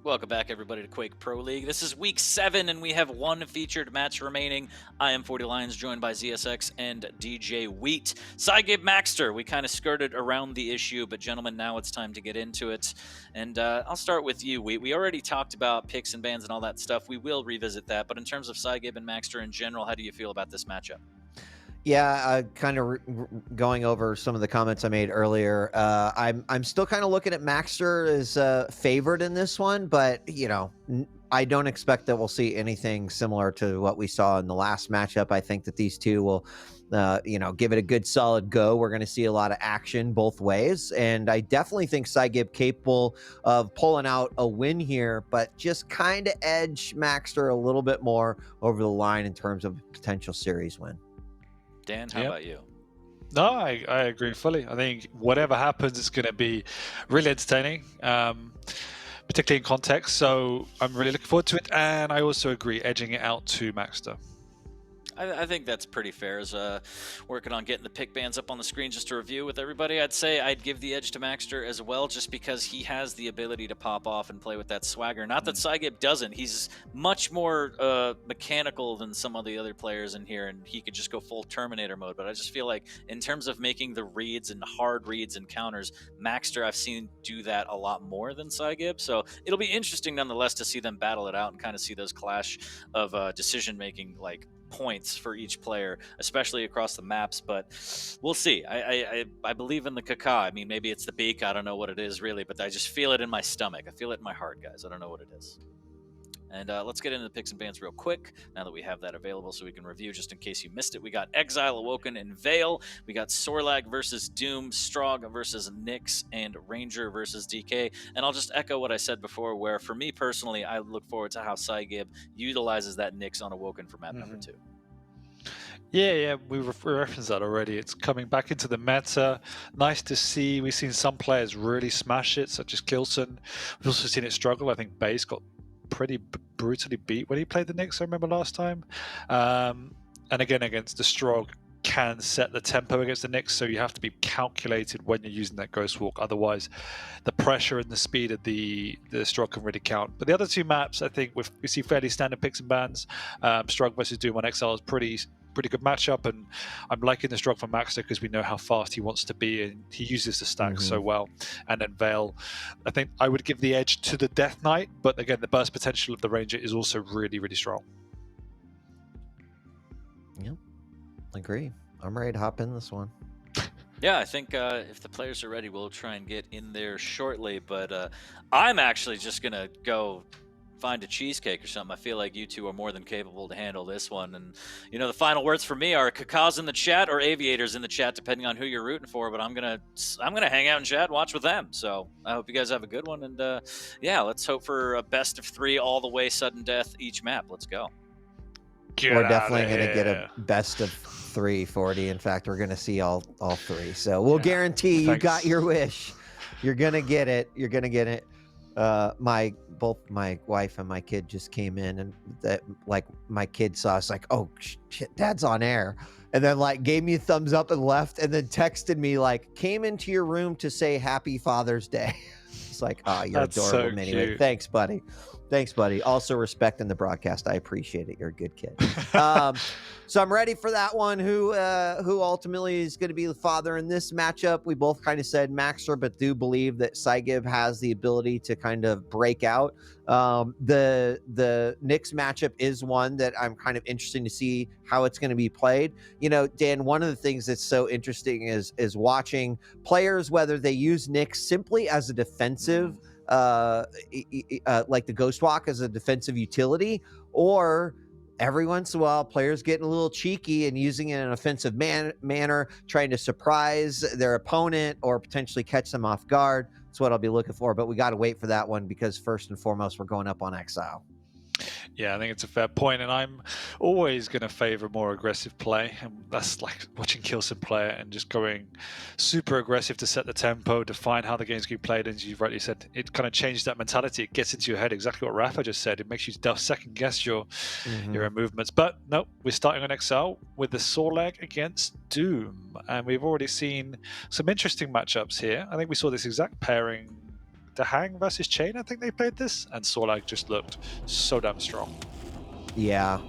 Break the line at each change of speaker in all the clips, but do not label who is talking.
Welcome back, everybody, to Quake Pro League. This is week 7, and we have one featured match remaining. I am 40 Lions, joined by ZSX and DJ Wheat. Psygib Maxter, we kind of skirted around the issue, but gentlemen, now it's time to get into it. And I'll start with you, Wheat. We already talked about picks and bans and all that stuff. We will revisit that, but in terms of Psygib and Maxter in general, how do you feel about this matchup?
Yeah, kind of going over some of the comments I made earlier. I'm still kind of looking at Maxter as favored in this one, but I don't expect that we'll see anything similar to what we saw in the last matchup. I think that these two will, give it a good solid go. We're going to see a lot of action both ways, and I definitely think Psygib capable of pulling out a win here, but just kind of edge Maxter a little bit more over the line in terms of potential series win.
Dan, how about you?
No, I agree fully. I think whatever happens, it's going to be really entertaining, particularly in context. So I'm really looking forward to it. And I also agree, edging it out to Maxter.
I think that's pretty fair. As working on getting the pick bands up on the screen just to review with everybody, I'd say I'd give the edge to Maxter as well, just because he has the ability to pop off and play with that swagger. Not that Psygib doesn't. He's much more mechanical than some of the other players in here, and he could just go full Terminator mode. But I just feel like in terms of making the reads and hard reads and counters, Maxter I've seen do that a lot more than Psygib. So it'll be interesting nonetheless to see them battle it out and kind of see those clash of decision-making, like, points for each player, especially across the maps, but we'll see. I believe in the Kaka. I mean, maybe it's the beak. I don't know what it is really, but I just feel it in my stomach. I feel it in my heart, guys. I don't know what it is. And let's get into the picks and bans real quick, now that we have that available so we can review just in case you missed it. We got Exile, Awoken, and Vale. We got Sorlag versus Doom, Strog versus Nyx, and Ranger versus DK. And I'll just echo what I said before, where for me personally, I look forward to how Psygib utilizes that Nyx on Awoken for map number 2.
Yeah, we referenced that already. It's coming back into the meta. Nice to see. We've seen some players really smash it, such as Kilson. We've also seen it struggle. I think Base got pretty brutally beat when he played the Nyx, I remember last time. And again, against the Strog, can set the tempo against the Nyx, so you have to be calculated when you're using that Ghost Walk. Otherwise, the pressure and the speed of the Strog can really count. But the other two maps, I think we see fairly standard picks and bans. Strog versus Doom on Exile is pretty good matchup, and I'm liking the Strog from Maxter because we know how fast he wants to be, and he uses the stack so well. And then Vale, I think I would give the edge to the Death Knight, but again, the burst potential of the Ranger is also really, really strong.
Yep, agree. I'm ready to hop in this one.
Yeah, I think if the players are ready, we'll try and get in there shortly, but I'm actually just going to go find a cheesecake or something. I feel like you two are more than capable to handle this one. And, the final words for me are Kakas in the chat or Aviators in the chat, depending on who you're rooting for. But I'm gonna hang out in chat and watch with them. So I hope you guys have a good one. And yeah, let's hope for a best of 3 all the way, sudden death each map. Let's go.
We're definitely going to get a best of 3, 40. In fact, we're going to see all 3. So we'll guarantee you got your wish. You're going to get it. You're going to get it. Both my wife and my kid just came in, and my kid saw us like, oh shit, Dad's on air, and then gave me a thumbs up and left, and then texted me came into your room to say Happy Father's Day. It's like, oh, you're
That's
adorable,
so
Minnie.
cute.
Thanks, buddy. Also respecting the broadcast. I appreciate it. You're a good kid. So I'm ready for that one. Who ultimately is going to be the father in this matchup? We both kind of said Maxter, but do believe that Psygib has the ability to kind of break out. The Nyx matchup is one that I'm kind of interested to see how it's going to be played. Dan, one of the things that's so interesting is watching players, whether they use Nyx simply as a defensive, like the Ghost Walk as a defensive utility, or every once in a while players getting a little cheeky and using it in an offensive manner, trying to surprise their opponent or potentially catch them off guard. That's what I'll be looking for, but we got to wait for that one because first and foremost, we're going up on Exile.
Yeah, I think it's a fair point, and I'm always going to favor more aggressive play, and that's like watching Kilson play it and just going super aggressive to set the tempo, define how the game's going to be played, and as you've rightly said, it kind of changed that mentality. It gets into your head, exactly what Rafa just said. It makes you second guess your own movements. But no, we're starting on Exile with the Sorlag against Doom, and we've already seen some interesting matchups here. I think we saw this exact pairing Hang versus Chain, I think they played this, and Sorlag just looked so damn strong.
Yeah,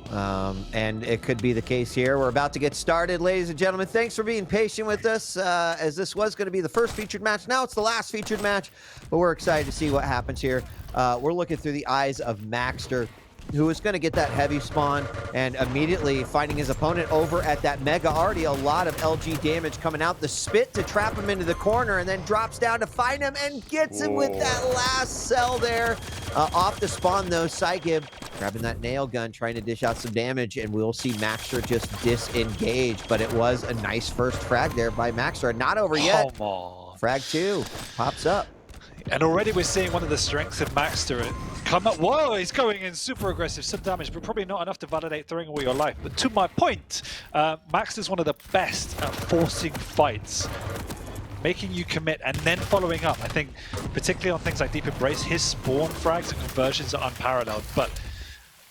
and it could be the case here. We're about to get started, ladies and gentlemen. Thanks for being patient with us, as this was going to be the first featured match. Now it's the last featured match, but we're excited to see what happens here. We're looking through the eyes of maxter, who is going to get that heavy spawn and immediately finding his opponent over at that mega. Already a lot of LG damage coming out. The spit to trap him into the corner, and then drops down to find him and gets him with that last cell there. Off the spawn though, psygib grabbing that nail gun, trying to dish out some damage, and we'll see maxter just disengage. But it was a nice first frag there by maxter, and not over yet.
Come on.
Frag 2 pops up.
And already we're seeing one of the strengths of maxter come up. Whoa, he's going in super aggressive, some damage, but probably not enough to validate throwing away your life. But to my point, maxter's one of the best at forcing fights, making you commit and then following up. I think particularly on things like Deep Embrace, his spawn frags and conversions are unparalleled. But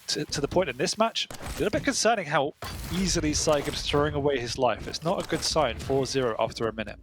to the point in this match, a little bit concerning how easily psygib's throwing away his life. It's not a good sign, 4-0 after a minute.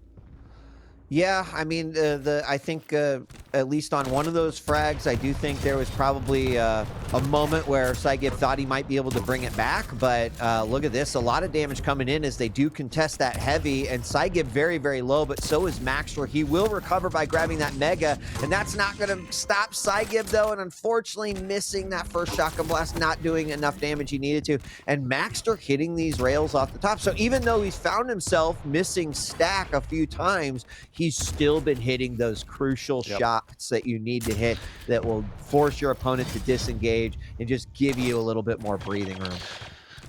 Yeah, I mean, I think at least on one of those frags, I do think there was probably a moment where psygib thought he might be able to bring it back. But look at this, a lot of damage coming in as they do contest that heavy, and psygib very, very low, but so is maxter. He will recover by grabbing that mega, and that's not going to stop psygib though, and unfortunately missing that first shotgun blast, not doing enough damage he needed to, and maxter hitting these rails off the top. So even though he's found himself missing stack a few times, he's still been hitting those crucial shots that you need to hit that will force your opponent to disengage and just give you a little bit more breathing room.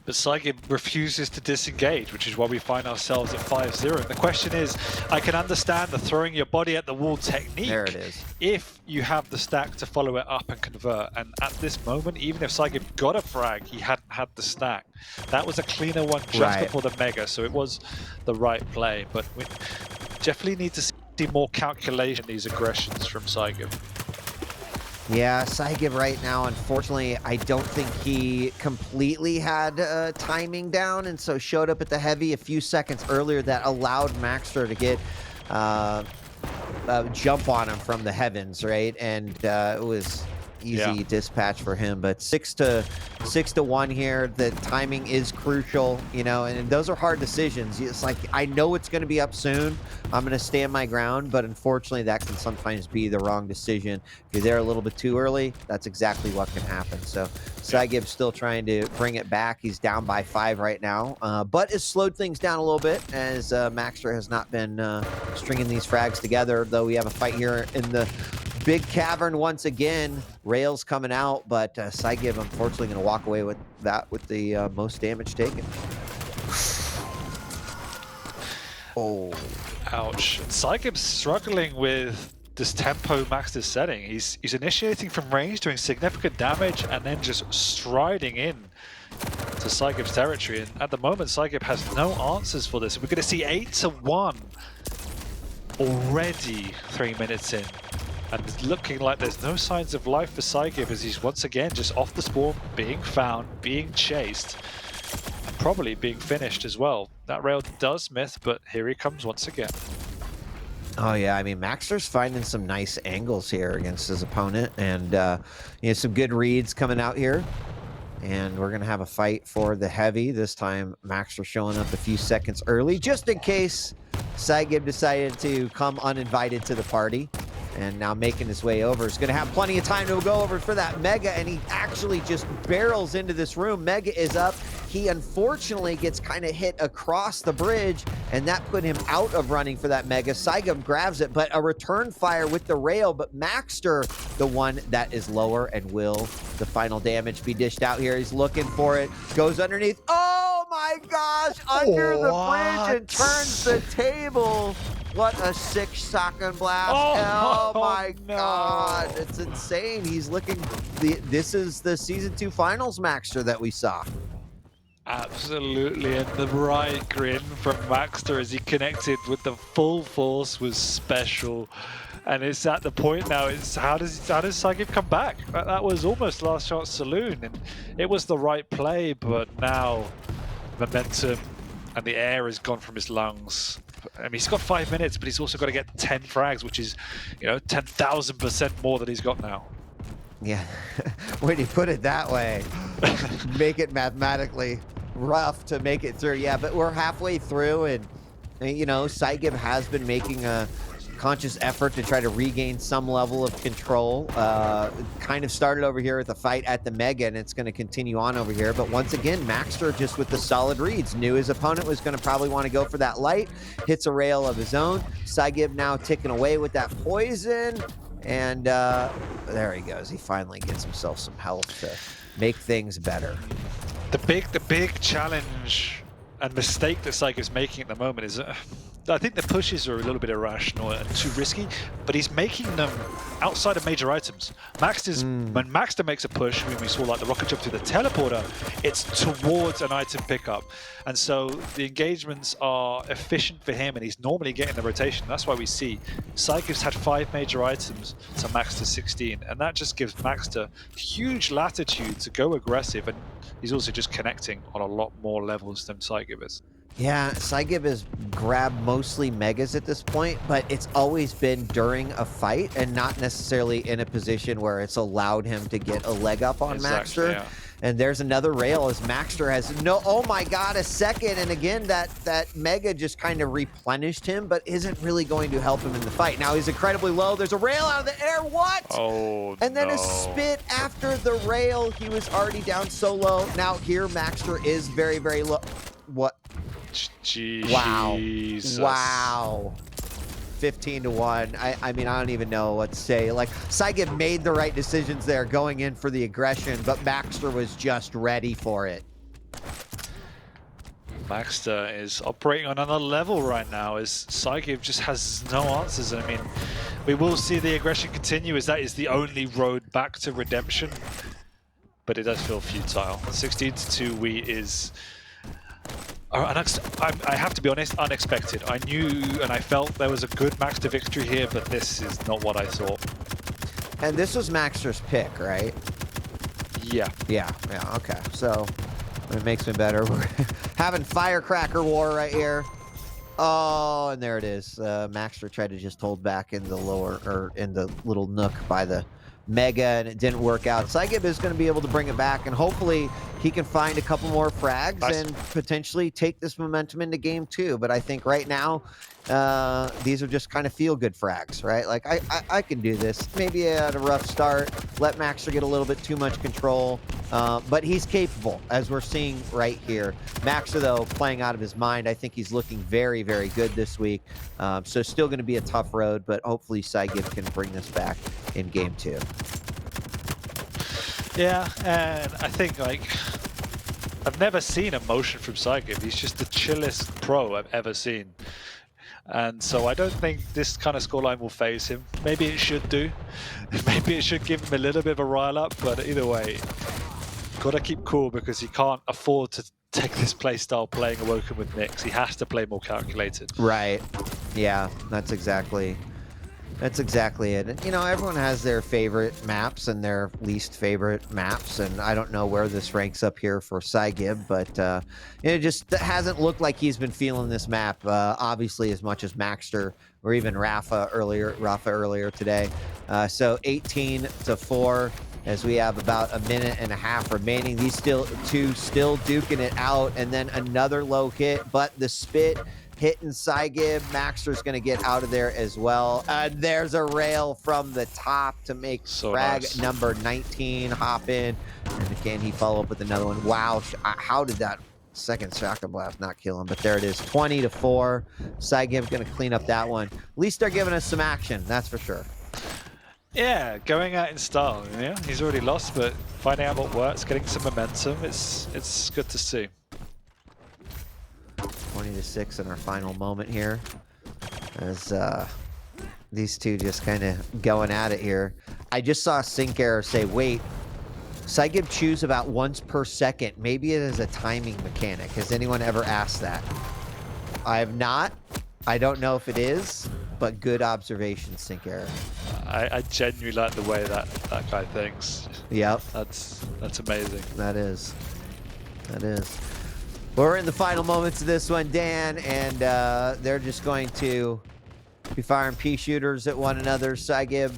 But psygib refuses to disengage, which is why we find ourselves at 5-0. And the question is, I can understand the throwing your body at the wall technique.
There it is.
If you have the stack to follow it up and convert. And at this moment, even if psygib got a frag, he hadn't had the stack. That was a cleaner one just before the mega, so it was the right play. But we definitely need to see more calculation in these aggressions from psygib.
Yeah, psygib right now, unfortunately, I don't think he completely had timing down, and so showed up at the heavy a few seconds earlier that allowed maxter to get jump on him from the heavens, right? And it was easy dispatch for him. But 6-1 here. The timing is crucial, you know, and those are hard decisions. It's like, I know it's going to be up soon. I'm going to stand my ground, but unfortunately that can sometimes be the wrong decision. If you're there a little bit too early, that's exactly what can happen. So psygib's still trying to bring it back. He's down by 5 right now, but has slowed things down a little bit as maxter has not been stringing these frags together, though we have a fight here in the big cavern once again. Rails coming out, but psygib unfortunately going to walk away with that with the most damage taken. Oh,
ouch. psygib's struggling with this tempo maxter setting. He's initiating from range, doing significant damage, and then just striding in to psygib's territory. And at the moment, psygib has no answers for this. We're going to see 8-1 already 3 minutes in. And it's looking like there's no signs of life for psygib as he's once again just off the spawn, being found, being chased, and probably being finished as well. That rail does miss, but here he comes once again.
Oh yeah, I mean, maxter's finding some nice angles here against his opponent, and you know, some good reads coming out here. And we're gonna have a fight for the heavy. This time maxter showing up a few seconds early, just in case psygib decided to come uninvited to the party. And now making his way over. He's going to have plenty of time to go over for that mega, and he actually just barrels into this room. Mega is up. He unfortunately gets kind of hit across the bridge, and that put him out of running for that mega. psygib grabs it, but a return fire with the rail, but maxter, the one that is lower, and will the final damage be dished out here? He's looking for it, goes underneath. Oh my gosh, under the bridge and turns the table. What a sick shotgun blast. Oh my God. It's insane. He's looking, this is the Season 2 Finals maxter that we saw.
Absolutely, and the right grin from maxter as he connected with the full force was special. And it's at the point now, it's how does psygib come back? That was almost last chance saloon, and it was the right play, but now momentum and the air has gone from his lungs. I mean, he's got 5 minutes, but he's also got to get 10 frags, which is, 10,000% more than he's got now.
Yeah, when you put it that way, make it mathematically rough to make it through. Yeah, but we're halfway through, and psygib has been making a conscious effort to try to regain some level of control. Kind of started over here with the fight at the Mega, and it's going to continue on over here. But once again, maxter just with the solid reads. Knew his opponent was going to probably want to go for that light. Hits a rail of his own. psygib now ticking away with that poison. And there he goes. He finally gets himself some health to make things better.
The big challenge and mistake that psygib's making at the moment is I think the pushes are a little bit irrational and too risky, but he's making them outside of major items. When Maxter makes a push, when we saw like the rocket jump through the teleporter, it's towards an item pickup. And so the engagements are efficient for him, and he's normally getting the rotation. That's why we see psygib's had 5 major items to Maxter 16, and that just gives Maxter huge latitude to go aggressive, and he's also just connecting on a lot more levels than psygib is.
Yeah, psygib has grabbed mostly megas at this point, but it's always been during a fight and not necessarily in a position where it's allowed him to get a leg up on Maxter.
Yeah.
And there's another rail as Maxter has oh my god, a second. And again, that mega just kind of replenished him, but isn't really going to help him in the fight. Now he's incredibly low. There's a rail out of the air. What?
Oh,
and then
no.
a spit after the rail. He was already down so low. Now here, Maxter is very, very low. What?
Jesus.
Wow. 15-1. I mean, I don't even know what to say. Like, psygib made the right decisions there going in for the aggression, but Maxter was just ready for it.
Maxter is operating on another level right now as psygib just has no answers. I mean, we will see the aggression continue as that is the only road back to redemption, but it does feel futile. 16-2 we is... I have to be honest, unexpected. I knew and I felt there was a good Maxter victory here, but this is not what I thought.
And this was Maxter's pick, right?
Yeah.
Yeah, okay. So, it makes me better. We're having firecracker war right here. Oh, and there it is. Maxter tried to just hold back in the lower, or in the little nook by the Mega, and it didn't work out. psygib is going to be able to bring it back, and hopefully he can find a couple more frags and potentially take this momentum into game 2. But I think right now, these are just kind of feel-good frags, right? Like, I can do this. Maybe at a rough start, let Maxter get a little bit too much control, but he's capable, as we're seeing right here. Maxter, though, playing out of his mind. I think he's looking very, very good this week. So still going to be a tough road, but hopefully psygib can bring this back in game 2.
Yeah, and I think, like, I've never seen emotion from psygib. He's just the chillest pro I've ever seen. And so I don't think this kind of scoreline will phase him. Maybe it should do. Maybe it should give him a little bit of a rile up, but either way, got to keep cool because he can't afford to take this playstyle playing Awoken with Nyx. He has to play more calculated.
Right. Yeah, that's exactly it. And, everyone has their favorite maps and their least favorite maps, and I don't know where this ranks up here for psygib, but it just hasn't looked like he's been feeling this map, obviously, as much as Maxter or even Rafa earlier today. So 18-4 as we have about a minute and a half remaining. These two still duking it out, and then another low hit, but the spit hitting psygib. Maxter's going to get out of there as well. There's a rail from the top to make frag number 19 hop in. And can he follow up with another one? Wow, how did that second shotgun blast not kill him? But there it is, 20-4. psygib going to clean up that one. At least they're giving us some action, that's for sure.
Yeah, going out in style. Yeah, he's already lost, but finding out what works, getting some momentum, it's good to see.
20-6 in our final moment here, as these two just kind of going at it here. I just saw Sync Error say, wait, psygib chews about once per second. Maybe it is a timing mechanic. Has anyone ever asked that? I have not. I don't know if it is, but good observation, Sync Error.
I genuinely like the way that guy thinks.
Yep.
That's amazing.
That is. We're in the final moments of this one, Dan, and they're just going to be firing pea shooters at one another. psygib,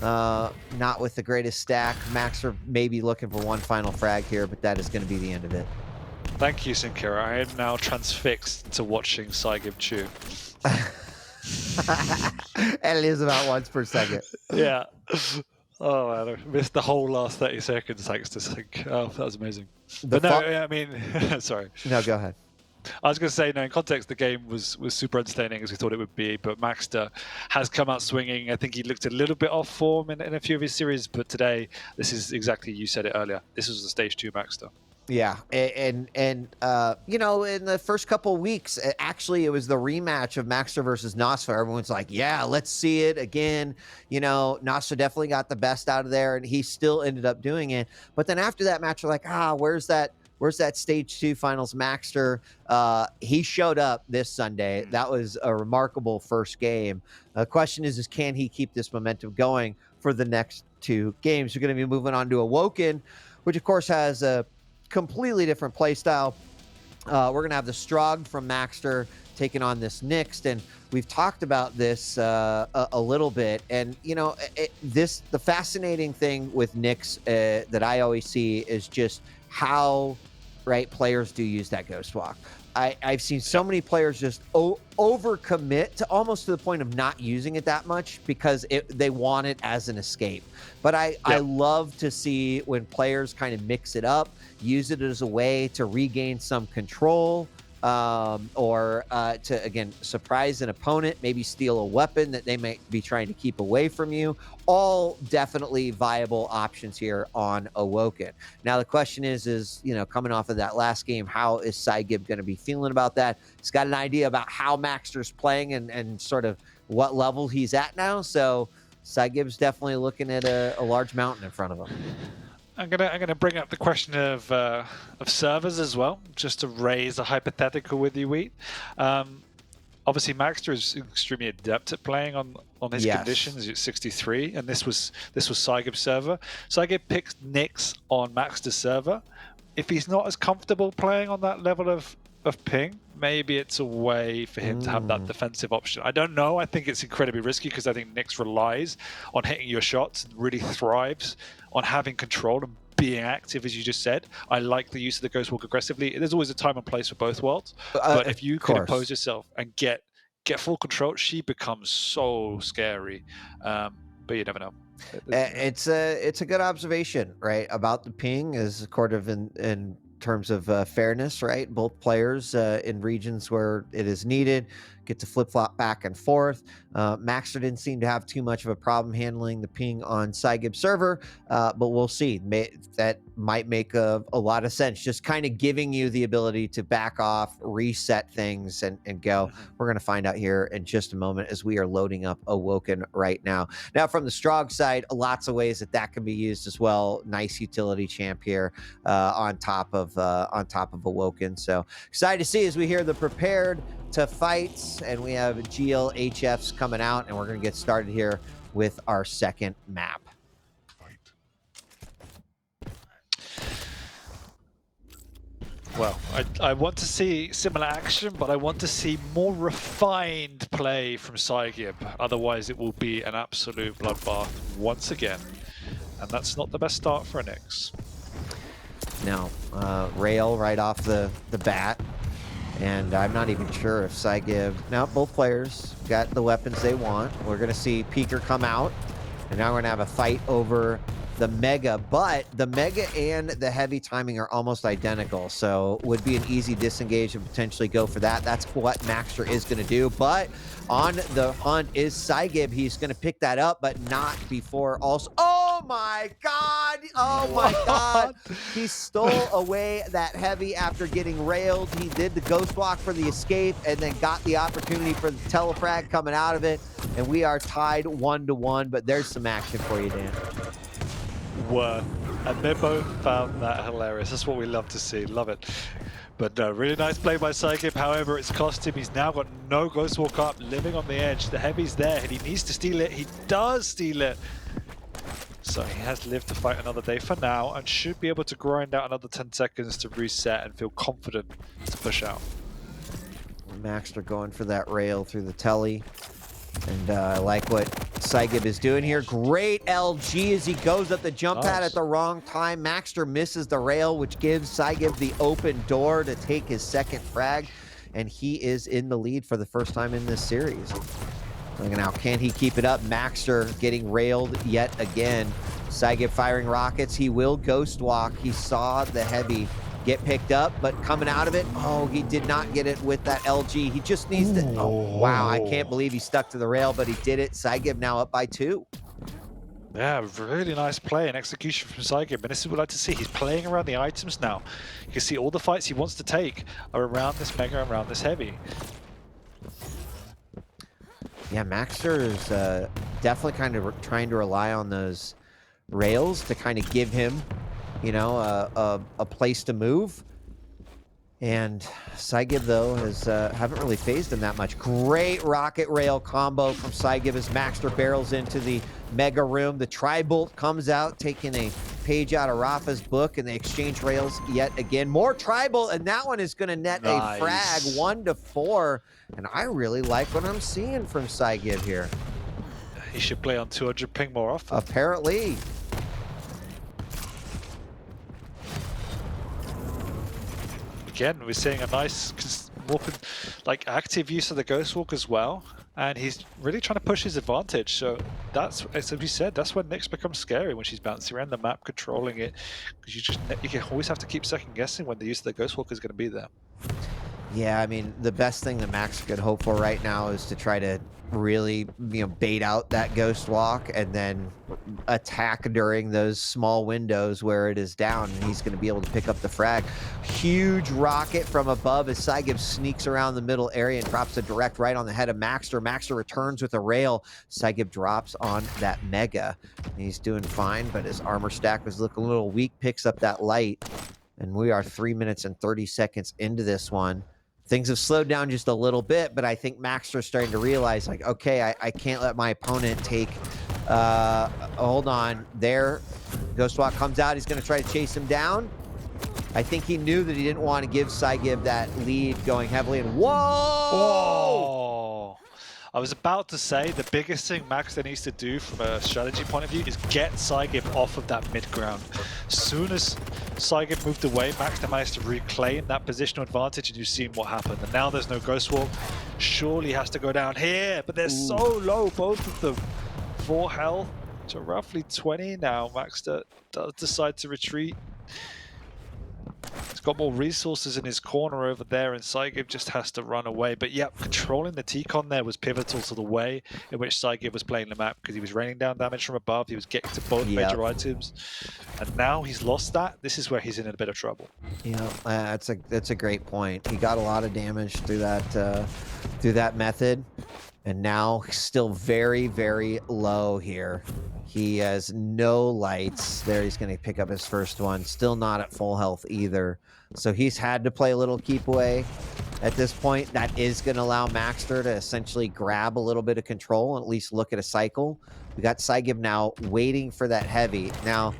not with the greatest stack. maxter may be looking for one final frag here, but that is going to be the end of it.
Thank you, Sinkira. I am now transfixed to watching psygib chew.
And it is about once per second.
Yeah. Oh, man, I missed the whole last 30 seconds thanks to Sync. Oh, that was amazing. But no, I mean, sorry.
No, go ahead.
I was going to say, no, in context, the game was super entertaining as we thought it would be, but maxter has come out swinging. I think he looked a little bit off form in a few of his series, but today, this is exactly, you said it earlier, this was the stage 2 maxter.
Yeah, and you know, in the first couple of weeks, actually, it was the rematch of maxter versus Nasfa. Everyone's like, yeah, let's see it again. You know, Nasfa definitely got the best out of there, and he still ended up doing it. But then after that match, we're like, where's that stage 2 finals maxter? He showed up this Sunday. That was a remarkable first game. The question is can he keep this momentum going for the next 2 games? We're going to be moving on to Awoken, which of course has a completely different play style. We're going to have the Strog from maxter taking on this Nyx, and we've talked about this a little bit. And you know, the fascinating thing with Nyx that I always see is just how players do use that ghost walk. I've seen so many players just overcommit to almost to the point of not using it that much because they want it as an escape. But I love to see when players kind of mix it up, use it as a way to regain some control, or to, again, surprise an opponent, maybe steal a weapon that they might be trying to keep away from you. All definitely viable options here on Awoken. Now, the question is, you know, coming off of that last game, how is psygib going to be feeling about that? He's got an idea about how maxter's playing and sort of what level he's at now. So psygib's definitely looking at a large mountain in front of him.
I'm gonna bring up the question of servers as well, just to raise a hypothetical with you, Wheat. Obviously, maxter is extremely adept at playing on his conditions. It's 63, and this was psygib's server. psygib picks Nyx on maxter's server. If he's not as comfortable playing on that level of ping, maybe it's a way for him to have that defensive option. I don't know. I think it's incredibly risky because I think Nyx relies on hitting your shots and really thrives on having control and being active, as you just said. I like the use of the Ghost Walk aggressively. There's always a time and place for both worlds. But if you can impose yourself and get full control, she becomes so scary. But you never know.
It's a good observation, right? About the ping is sort of in terms of fairness, right? Both players in regions where it is needed get to flip-flop back and forth. maxter didn't seem to have too much of a problem handling the ping on psygib server, but we'll see. That might make a lot of sense, just kind of giving you the ability to back off, reset things, and go. We're going to find out here in just a moment as we are loading up Awoken right now. Now, from the Strog side, lots of ways that can be used as well. Nice utility champ here on top of Awoken. So excited to see as we hear the prepared to fight, and we have GLHFs coming out, and we're going to get started here with our second map.
Well, I want to see similar action, but I want to see more refined play from psygib. Otherwise, it will be an absolute bloodbath once again, and that's not the best start for a Nyx.
No, rail right off the bat. And I'm not even sure if psygib... Now, both players got the weapons they want. We're going to see Peeker come out. And now we're going to have a fight over the Mega. But the Mega and the Heavy timing are almost identical. So would be an easy disengage and potentially go for that. That's what maxter is going to do. But on the hunt is psygib. He's going to pick that up, but not before also... Oh my God! Oh my God! He stole away that Heavy after getting railed. He did the ghost walk for the escape and then got the opportunity for the telefrag coming out of it. And we are tied 1-1, but there's some action for you, Dan.
Were. And they both found that hilarious. That's what we love to see. Love it. But no, really nice play by psygib. However, it's cost him. He's now got no ghost walk up, living on the edge. The Heavy's there, and he needs to steal it. He does steal it. So he has lived to fight another day for now and should be able to grind out another 10 seconds to reset and feel confident to push out.
Maxter going for that rail through the telly. And I like what psygib is doing here. Great LG as he goes up the jump pad at the wrong time. Maxter misses the rail, which gives psygib the open door to take his second frag. And he is in the lead for the first time in this series. Now, can he keep it up? Maxter getting railed yet again. psygib firing rockets. He will ghost walk. He saw the heavy get picked up, but coming out of it, oh, he did not get it with that LG. He just needs to, oh, wow, I can't believe he stuck to the rail, but he did it. psygib now up by 2.
Yeah, really nice play and execution from psygib, and this is what I like to see. He's playing around the items now. You can see all the fights he wants to take are around this mega, around this heavy.
Yeah, Maxter is definitely kind of trying to rely on those rails to kind of give him, you know, a place to move. And psygib, though, has haven't really phased him that much. Great rocket rail combo from psygib as Maxter barrels into the mega room. The tri-bolt comes out, taking a page out of Rafa's book, and they exchange rails yet again. More tri-bolt, and that one is going to net a frag, 1-4. And I really like what I'm seeing from psygib here.
He should play on 200 ping more often.
Apparently.
Again, we're seeing a nice, like active use of the Ghost Walk as well, and he's really trying to push his advantage. So that's, as we said, that's when Nyx becomes scary, when she's bouncing around the map, controlling it, because you can always have to keep second guessing when the use of the Ghost Walk is going to be there.
Yeah, I mean, the best thing that Max could hope for right now is to try to really, you know, bait out that ghost walk and then attack during those small windows where it is down, and he's going to be able to pick up the frag. Huge rocket from above as psygib sneaks around the middle area and drops a direct right on the head of Maxter. Maxter returns with a rail. psygib drops on that mega. He's doing fine, but his armor stack was looking a little weak. Picks up that light, and we are 3 minutes and 30 seconds into this one. Things have slowed down just a little bit, but I think Maxter's starting to realize, like, okay, I can't let my opponent take, hold on, there, Ghostwalk comes out, he's going to try to chase him down. I think he knew that he didn't want to give psygib that lead going heavily, and whoa!
I was about to say, the biggest thing Maxter needs to do from a strategy point of view is get psygib off of that mid ground. As soon as psygib moved away, Maxter managed to reclaim that positional advantage, and you've seen what happened. And now there's no Ghost Walk. Surely has to go down here, but they're so low, both of them. 4 health to roughly 20 now. Maxter does decide to retreat. He's got more resources in his corner over there, and psygib just has to run away. But yeah, controlling the T-con there was pivotal to the way in which psygib was playing the map, because he was raining down damage from above, he was getting to both major items, and now he's lost that. This is where he's in a bit of trouble.
Yeah, that's a great point. He got a lot of damage through that method, and now he's still very, very low here. He has no lights. There, he's going to pick up his first one. Still not at full health either. So he's had to play a little keep away at this point. That is going to allow Maxter to essentially grab a little bit of control and at least look at a cycle. We got psygib now waiting for that heavy. Now,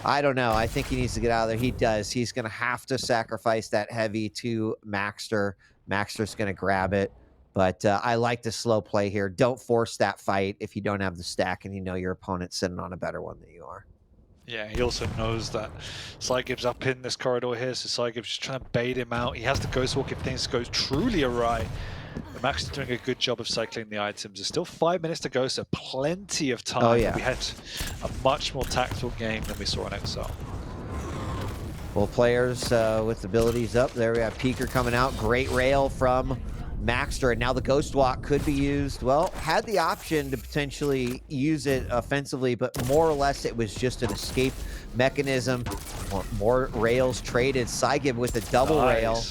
I don't know. I think he needs to get out of there. He does. He's going to have to sacrifice that heavy to Maxter. Maxter's going to grab it. But I like the slow play here. Don't force that fight if you don't have the stack and you know your opponent's sitting on a better one than you are.
Yeah, he also knows that psygib's up in this corridor here, so psygib's just trying to bait him out. He has the Ghost Walk if things go truly awry. But Max is doing a good job of cycling the items. There's still 5 minutes to go, so plenty of time.
Oh, yeah.
We had a much more tactful game than we saw in Exile.
Well, players with abilities up. There we have Peeker coming out. Great rail from Maxter, and now the Ghost Walk could be used. Well, had the option to potentially use it offensively, but more or less it was just an escape mechanism. More rails traded. psygib with a double rail,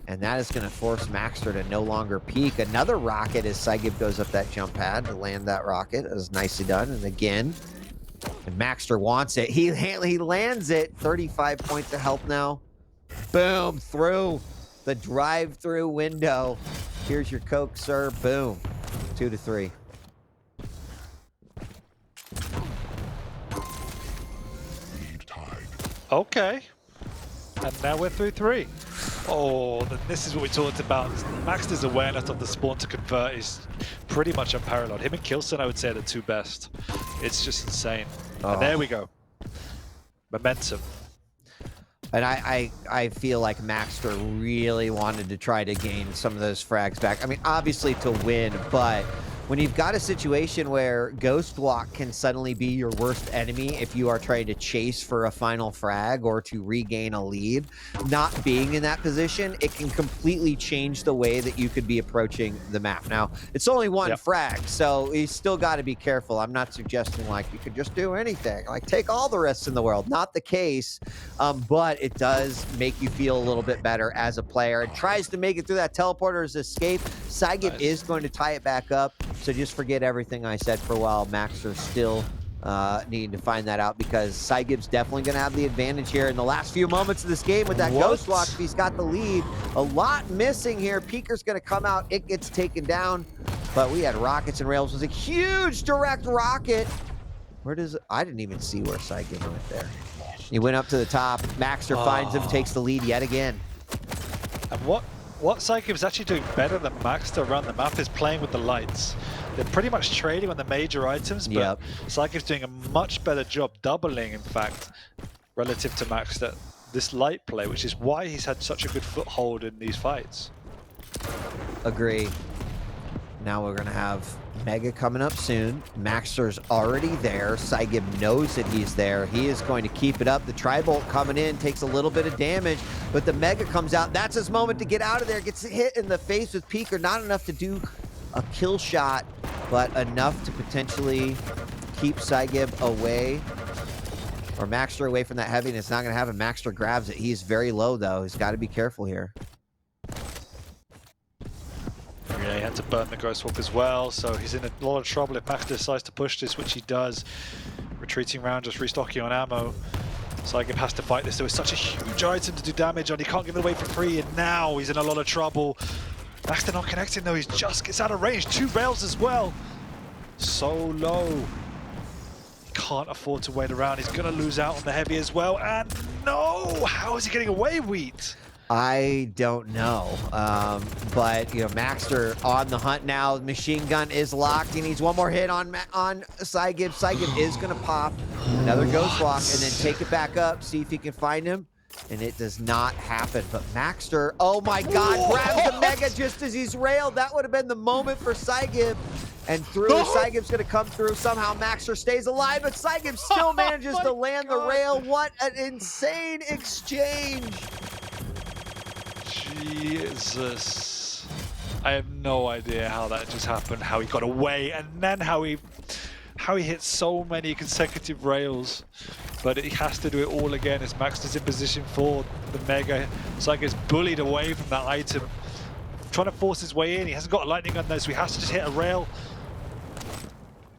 and that is going to force Maxter to no longer peek. Another rocket as psygib goes up that jump pad to land that rocket. That was nicely done. And again, and Maxter wants it. He lands it. 35 points of health now. Boom, through the drive-through window. Here's your Coke, sir. Boom. 2-3.
Okay. And now we're through 3. Oh, then this is what we talked about. Maxter's awareness of the spawn to convert is pretty much unparalleled. Him and Kilson, I would say, are the 2 best. It's just insane. And there we go. Momentum.
And I feel like Maxter really wanted to try to gain some of those frags back. I mean, obviously to win, but when you've got a situation where Ghost Walk can suddenly be your worst enemy if you are trying to chase for a final frag or to regain a lead, not being in that position, it can completely change the way that you could be approaching the map. Now, it's only one frag, so you still got to be careful. I'm not suggesting like you could just do anything, like take all the risks in the world. Not the case, but it does make you feel a little bit better as a player. It tries to make it through that teleporter's escape. psygib is going to tie it back up. So just forget everything I said for a while. Maxter still needing to find that out because psygib's definitely going to have the advantage here in the last few moments of this game with that Ghost Walk. He's got the lead. A lot missing here. Peeker's going to come out. It gets taken down. But we had rockets and rails. It was a huge direct rocket. Where does I didn't even see where psygib went there. He went up to the top. Maxter finds him, takes the lead yet again.
And what psygib's actually doing better than Maxter around the map is playing with the lights. They're pretty much trading on the major items, but psygib's doing a much better job, doubling in fact, relative to Maxter. This light play, which is why he's had such a good foothold in these fights.
Agree. Now we're going to have Mega coming up soon. Maxter's already there. psygib knows that he's there. He is going to keep it up. The Tri-Bolt coming in, takes a little bit of damage, but the Mega comes out. That's his moment to get out of there. Gets hit in the face with Peeker. Not enough to do a kill shot, but enough to potentially keep psygib away, or Maxter away from that heavy, and it's not going to happen. Maxter grabs it. He's very low, though. He's got to be careful here.
Yeah, he had to burn the Ghost Walk as well, so he's in a lot of trouble if Maxter decides to push this, which he does. Retreating around, just restocking on ammo. psygib has to fight this. There was such a huge item to do damage on. He can't give it away for free, and now he's in a lot of trouble. Maxter not connecting though. He just gets out of range. 2 rails as well. So low. He can't afford to wait around. He's going to lose out on the heavy as well. And no! How is he getting away, Wheat?
I don't know, but you know, Maxter on the hunt now. Machine gun is locked. He needs one more hit on psygib. psygib is going to pop another Ghost Walk and then take it back up, see if he can find him, and it does not happen. But Maxter, oh my God, grabs the Mega just as he's railed. That would have been the moment for psygib. And through, psygib's going to come through. Somehow Maxter stays alive, but psygib still manages to land the rail. What an insane exchange.
Jesus. I have no idea how that just happened, how he got away, and then how he hit so many consecutive rails. But he has to do it all again as Maxter's in position for the Mega. psygib's bullied away from that item. Trying to force his way in. He hasn't got a lightning gun though, so he has to just hit a rail.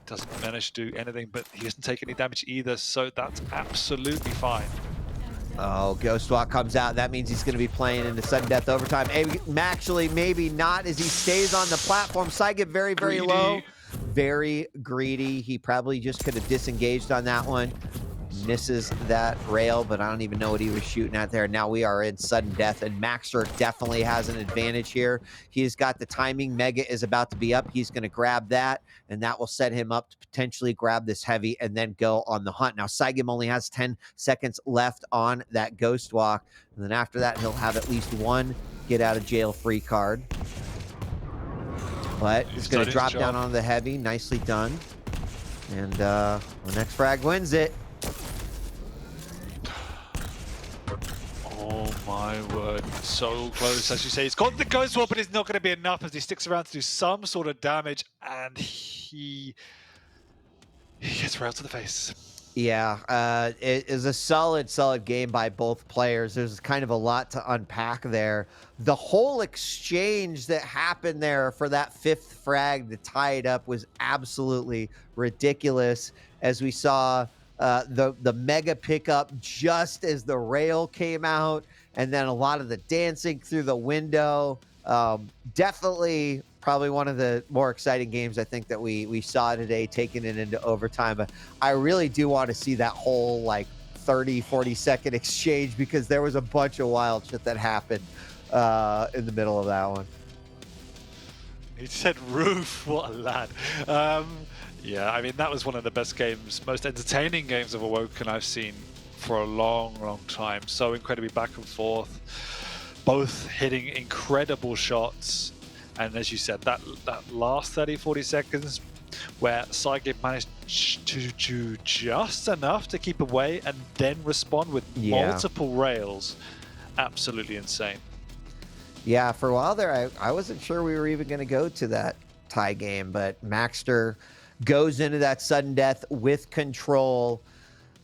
Doesn't manage to do anything, but he doesn't take any damage either, so that's absolutely fine.
Oh, Ghost Walk comes out. That means he's going to be playing into sudden death overtime. Actually, maybe not, as he stays on the platform. psygib very, very low. Very greedy. He probably just could have disengaged on that one. Misses that rail, but I don't even know what he was shooting at there. Now we are in sudden death, and Maxter definitely has an advantage here. He's got the timing. Mega is about to be up. He's going to grab that, and that will set him up to potentially grab this heavy and then go on the hunt. Now, psygib only has 10 seconds left on that Ghost Walk, and then after that, he'll have at least one get-out-of-jail-free card. But he's going to drop down on the heavy. Nicely done. And the next frag wins it.
Oh my word, so close. As you say, he's got the Ghost Walk, but it's not going to be enough as he sticks around to do some sort of damage, and he gets railed to the face.
Yeah, it is a solid game by both players. There's kind of a lot to unpack there. The whole exchange that happened there for that 5th frag to tie it up was absolutely ridiculous, as we saw the Mega pickup just as the rail came out, and then a lot of the dancing through the window. Definitely probably one of the more exciting games I think that we saw today, taking it into overtime. But I really do want to see that whole like 30, 40-second exchange because there was a bunch of wild shit that happened in the middle of that one.
He said roof, what a lad. Yeah, I mean, that was one of the best games, most entertaining games of Awoken I've seen for a long, long time. So incredibly back and forth, both hitting incredible shots. And as you said, that last 30, 40 seconds where psygib managed to do just enough to keep away and then respond with multiple rails. Absolutely insane.
Yeah, for a while there, I wasn't sure we were even going to go to that tie game, but maxter goes into that sudden death with control.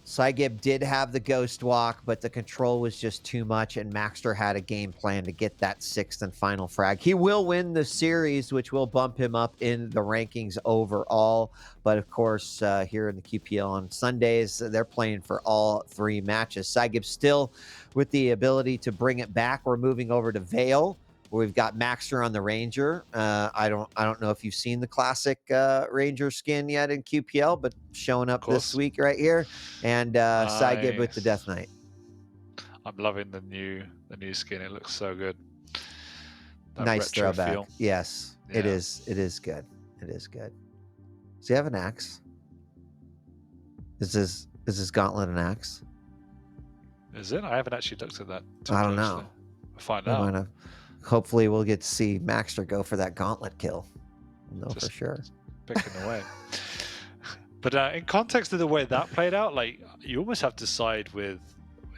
psygib did have the ghost walk, but the control was just too much, and maxter had a game plan to get that 6th and final frag. He will win the series, which will bump him up in the rankings overall. But of course, here in the QPL on Sundays, they're playing for all 3 matches. psygib still with the ability to bring it back. We're moving over to Vale, where we've got maxter on the Ranger. I don't know if you've seen the classic Ranger skin yet in QPL, but showing up this week right here. And psygib with the Death Knight.
I'm loving the new skin. It looks so good. That
nice throwback.
feel.
Yes, yeah. It is good. It is good. Does he have an axe? Is this gauntlet an axe?
Is it? I haven't actually looked at that.
I don't know.
We'll find out.
Hopefully we'll get to see maxter go for that gauntlet kill. No, for sure.
Picking away. But in context of the way that played out, like, you almost have to side with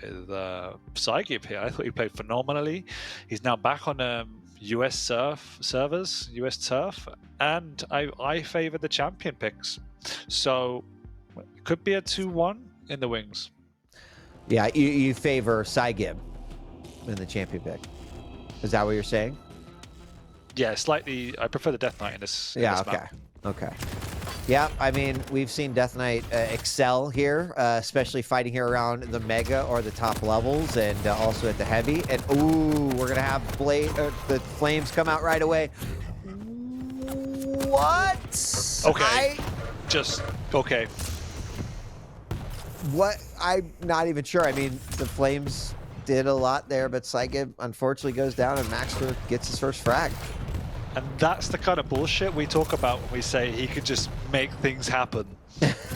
psygib here. I thought he played phenomenally. He's now back on US servers, US turf, and I favor the champion picks. So it could be a 2-1 in the wings.
Yeah, you favor psygib in the champion pick. Is that what you're saying?
Yeah, slightly. I prefer the Death Knight in this.
Yeah, okay. Yeah, I mean, we've seen Death Knight excel here, especially fighting here around the Mega or the top levels, and also at the Heavy. And ooh, we're gonna have the flames come out right away. What?
Okay. Okay.
What? I'm not even sure. I mean, the flames did a lot there, but psygib unfortunately goes down, and maxter gets his first frag.
And that's the kind of bullshit we talk about when we say he could just make things happen.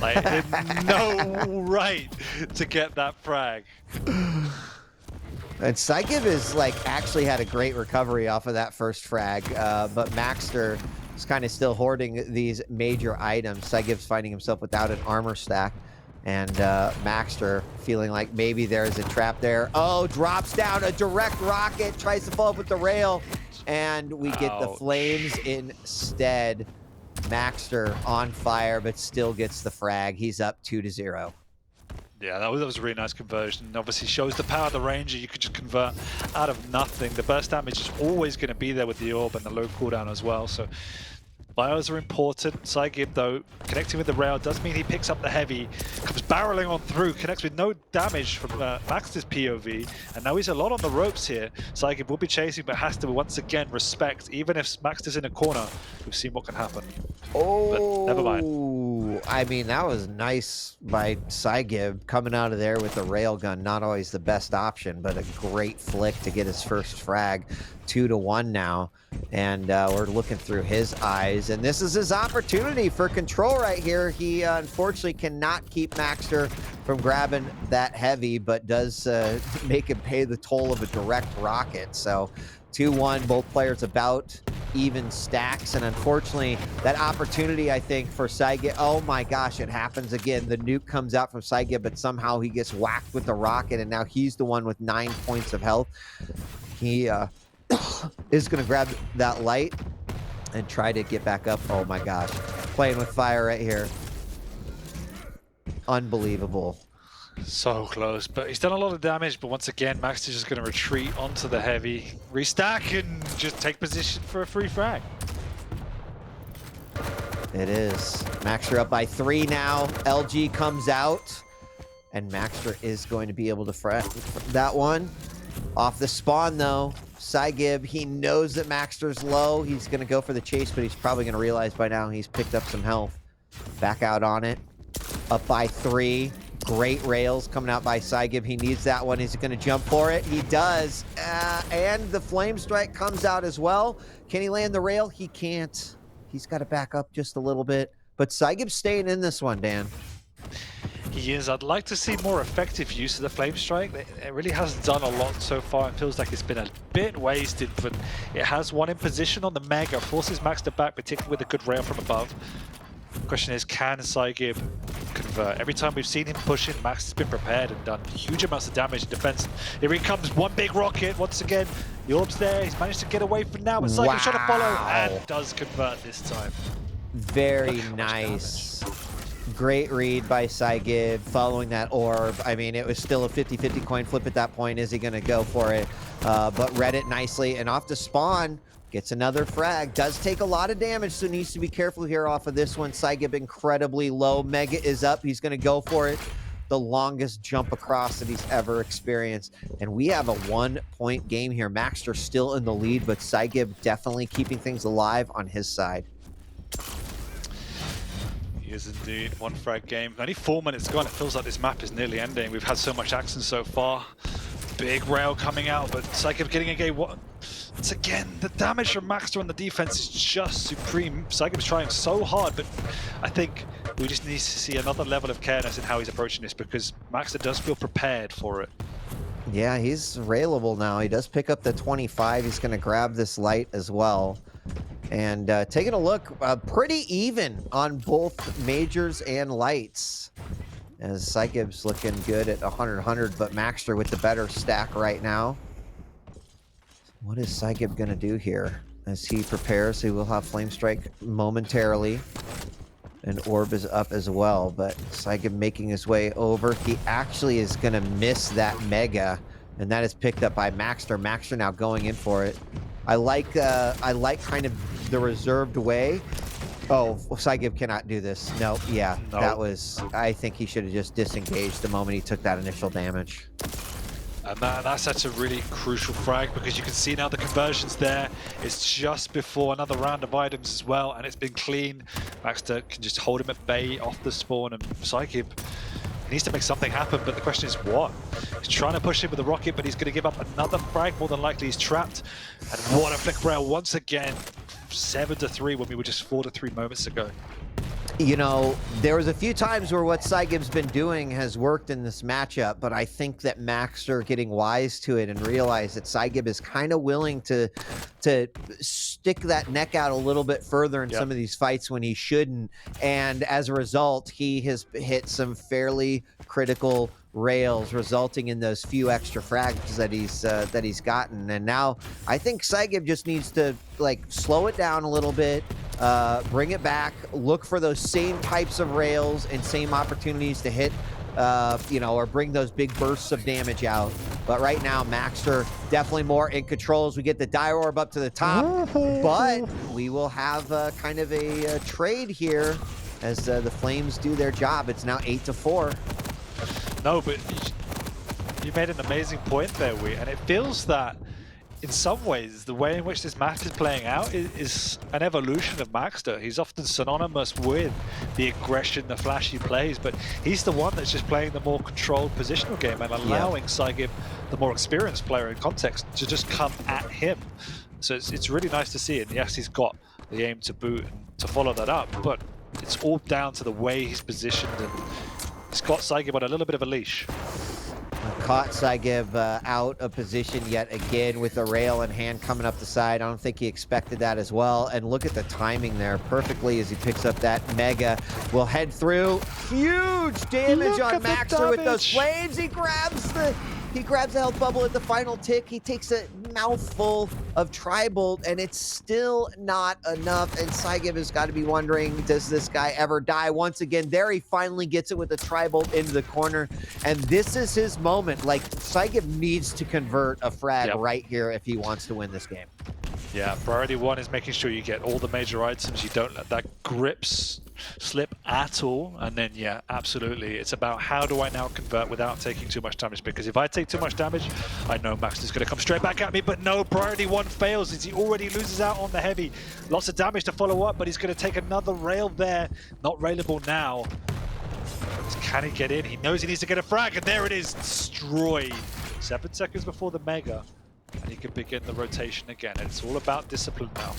Like, he had no right to get that frag.
And psygib is actually had a great recovery off of that first frag, but maxter is kind of still hoarding these major items. psygib's finding himself without an armor stack, and maxter feeling like maybe there's a trap there. Oh, drops down a direct rocket, tries to follow up with the rail, and we get the flames instead. maxter on fire, but still gets the frag. He's up 2-0.
Yeah, that was a really nice conversion. Obviously shows the power of the Ranger. You could just convert out of nothing. The burst damage is always going to be there with the orb and the low cooldown as well. So bios are important. psygib, though, connecting with the rail does mean he picks up the heavy, comes barreling on through, connects with no damage from maxter's POV, and now he's a lot on the ropes here. psygib will be chasing, but has to once again respect, even if maxter's in a corner. We've seen what can happen.
Oh,
but never mind.
I mean, that was nice by psygib coming out of there with the railgun. Not always the best option, but a great flick to get his first frag. 2-1 now, and we're looking through his eyes, and this is his opportunity for control right here. He unfortunately cannot keep maxter from grabbing that heavy, but does make him pay the toll of a direct rocket. So 2-1, both players about even stacks, and unfortunately that opportunity, I think, for psygib, oh my gosh, it happens again. The nuke comes out from psygib, but somehow he gets whacked with the rocket, and now he's the one with 9 points of health. He is going to grab that light and try to get back up. Oh my gosh, playing with fire right here. Unbelievable.
So close, but he's done a lot of damage. But once again, maxter's just going to retreat onto the heavy, restack, and just take position for a free frag.
It is. maxter up by 3 now. LG comes out, and maxter is going to be able to fret that one. Off the spawn, though, psygib, he knows that maxter's low. He's going to go for the chase, but he's probably going to realize by now he's picked up some health. Back out on it. Up by 3. Great rails coming out by psygib. He needs that one. Is he going to jump for it? He does. And the flame strike comes out as well. Can he land the rail? He can't. He's got to back up just a little bit. But psygib's staying in this one, Dan.
He is. I'd like to see more effective use of the flame strike. It really hasn't done a lot so far. It feels like it's been a bit wasted, but it has one in position on the Mega, forces maxter back, particularly with a good rail from above. The question is, can psygib convert? Every time we've seen him push in, Max has been prepared and done huge amounts of damage in defense. Here he comes, one big rocket. Once again, the orb's there. He's managed to get away for now, but psygib's trying to follow and does convert this time.
Very nice. Great read by psygib, following that orb. I mean, it was still a 50-50 coin flip at that point. Is he going to go for it? But read it nicely, and off the spawn, gets another frag. Does take a lot of damage, so needs to be careful here off of this one. psygib incredibly low. Mega is up. He's going to go for it. The longest jump across that he's ever experienced. And we have a 1-point game here. Maxter still in the lead, but psygib definitely keeping things alive on his side.
He is indeed. One frag game. Only 4 minutes gone. It feels like this map is nearly ending. We've had so much action so far. Big rail coming out, but psygib getting a game. Once again, the damage from Maxter on the defense is just supreme. psygib's trying so hard, but I think we just need to see another level of carelessness in how he's approaching this, because Maxter does feel prepared for it.
Yeah, he's railable now. He does pick up the 25. He's going to grab this light as well. And taking a look, pretty even on both majors and lights. As psygib's looking good at 100-100, but Maxter with the better stack right now. What is psygib going to do here? As he prepares, he will have flame strike momentarily. And orb is up as well, but psygib making his way over. He actually is going to miss that mega, and that is picked up by Maxter. Maxter now going in for it. I like kind of the reserved way. Oh, psygib cannot do this. No, yeah,
no.
That was. I think he should have just disengaged the moment he took that initial damage.
And that's such a really crucial frag, because you can see now the conversion's there. It's just before another round of items as well, and it's been clean. Maxter can just hold him at bay off the spawn, and psygib needs to make something happen, but the question is what? He's trying to push him with a rocket, but he's going to give up another frag. More than likely he's trapped. And what a flick rail once again. 7-3 when we were just 4-3 moments ago.
You know, there was a few times where what psygib's been doing has worked in this matchup, but I think that Maxter getting wise to it and realize that psygib is kind of willing to stick that neck out a little bit further in some of these fights when he shouldn't. And as a result, he has hit some fairly critical rails, resulting in those few extra frags that he's gotten. And now I think psygib just needs to like slow it down a little bit, bring it back, look for those same types of rails and same opportunities to hit, you know, or bring those big bursts of damage out. But right now, Maxter definitely more in control as we get the dire orb up to the top. But we will have kind of a trade here as the Flames do their job. It's now 8-4.
No, but you made an amazing point there, and it feels that in some ways the way in which this match is playing out is an evolution of Maxter. He's often synonymous with the aggression, the flashy plays, but he's the one that's just playing the more controlled positional game and allowing psygib, the more experienced player in context, to just come at him. So it's really nice to see it. And yes, he's got the aim to boot and to follow that up, but it's all down to the way he's positioned, and he's got psygib on a little bit of a leash.
Caught psygib out of position yet again with the rail in hand coming up the side. I don't think he expected that as well. And look at the timing there perfectly as he picks up that mega. Will head through. Huge damage on Maxter with those flames. He grabs the health bubble at the final tick. He takes a mouthful of Tri-Bolt, and it's still not enough. And psygib has got to be wondering, does this guy ever die? Once again, there he finally gets it with the Tri-Bolt into the corner. And this is his moment. Like, psygib needs to convert a frag right here if he wants to win this game.
Yeah, priority one is making sure you get all the major items. You don't let that grips slip at all. And then, yeah, absolutely. It's about how do I now convert without taking too much damage? Because if I take too much damage, I know Maxter's going to come straight back at me. But no, priority one fails as he already loses out on the heavy. Lots of damage to follow up, but he's going to take another rail there. Not railable now. Can he get in? He knows he needs to get a frag, and there it is, destroyed. 7 seconds before the Mega, and he can begin the rotation again. And it's all about discipline now.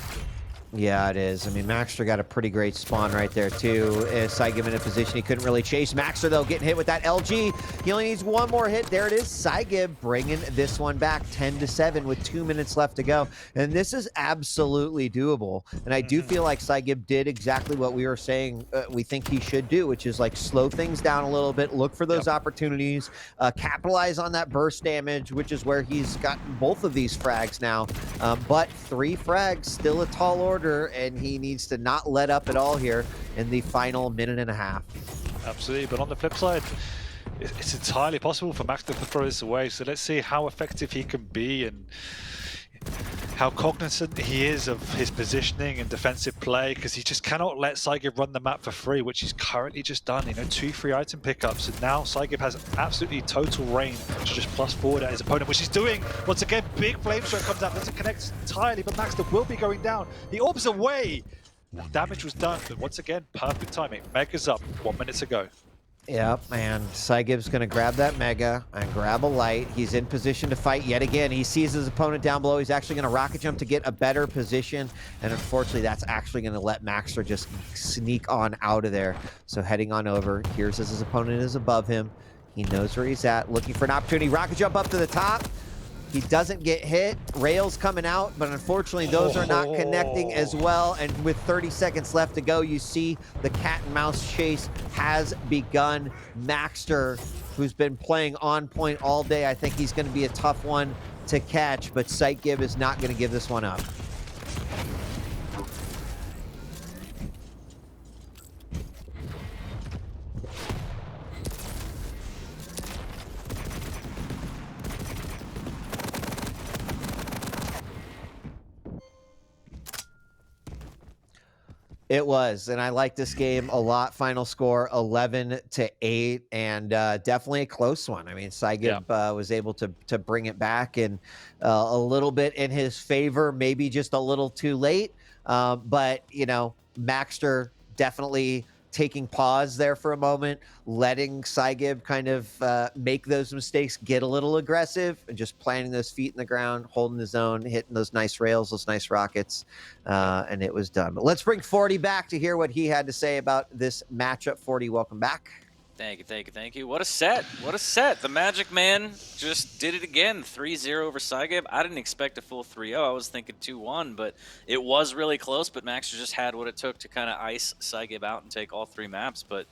Yeah, it is. I mean, maxter got a pretty great spawn right there, too. psygib in a position he couldn't really chase. maxter, though, getting hit with that LG. He only needs one more hit. There it is. psygib bringing this one back 10-7 with 2 minutes left to go. And this is absolutely doable. And I do feel like psygib did exactly what we were saying we think he should do, which is like slow things down a little bit, look for those opportunities, capitalize on that burst damage, which is where he's gotten both of these frags now. But 3 frags, still a tall order. And he needs to not let up at all here in the final minute and a half.
Absolutely, but on the flip side, it's entirely possible for maxter to throw this away. So let's see how effective he can be and how cognizant he is of his positioning and defensive play, because he just cannot let psygib run the map for free, which he's currently just done. 2 free item pickups, and now psygib has absolutely total reign to just plus forward at his opponent, which he's doing. Once again, big flame stroke comes out, doesn't connect entirely, but maxter will be going down. He orbs away. Damage was done, but once again, perfect timing. Mega's up, 1 minute to go.
Yep, and psygib's going to grab that Mega and grab a light. He's in position to fight yet again. He sees his opponent down below. He's actually going to rocket jump to get a better position. And unfortunately, that's actually going to let maxter just sneak on out of there. So heading on over, here's as his opponent is above him. He knows where he's at, looking for an opportunity. Rocket jump up to the top. He doesn't get hit. Rails coming out, but unfortunately those are not connecting as well. And with 30 seconds left to go, you see the cat and mouse chase has begun. maxter, who's been playing on point all day, I think he's going to be a tough one to catch, but psygib is not going to give this one up. It was, and I like this game a lot. Final score 11-8, and definitely a close one. I mean, psygib was able to bring it back, and a little bit in his favor, maybe just a little too late. But maxter definitely taking pause there for a moment, letting psygib kind of make those mistakes, get a little aggressive, and just planting those feet in the ground, holding his own, hitting those nice rails, those nice rockets, and it was done. But let's bring 40 back to hear what he had to say about this matchup. 40, welcome back.
Thank you, thank you, thank you. What a set. What a set. The Magic Man just did it again. 3-0 over psygib. I didn't expect a full 3-0. I was thinking 2-1, but it was really close. But maxter just had what it took to kind of ice psygib out and take all 3 maps. But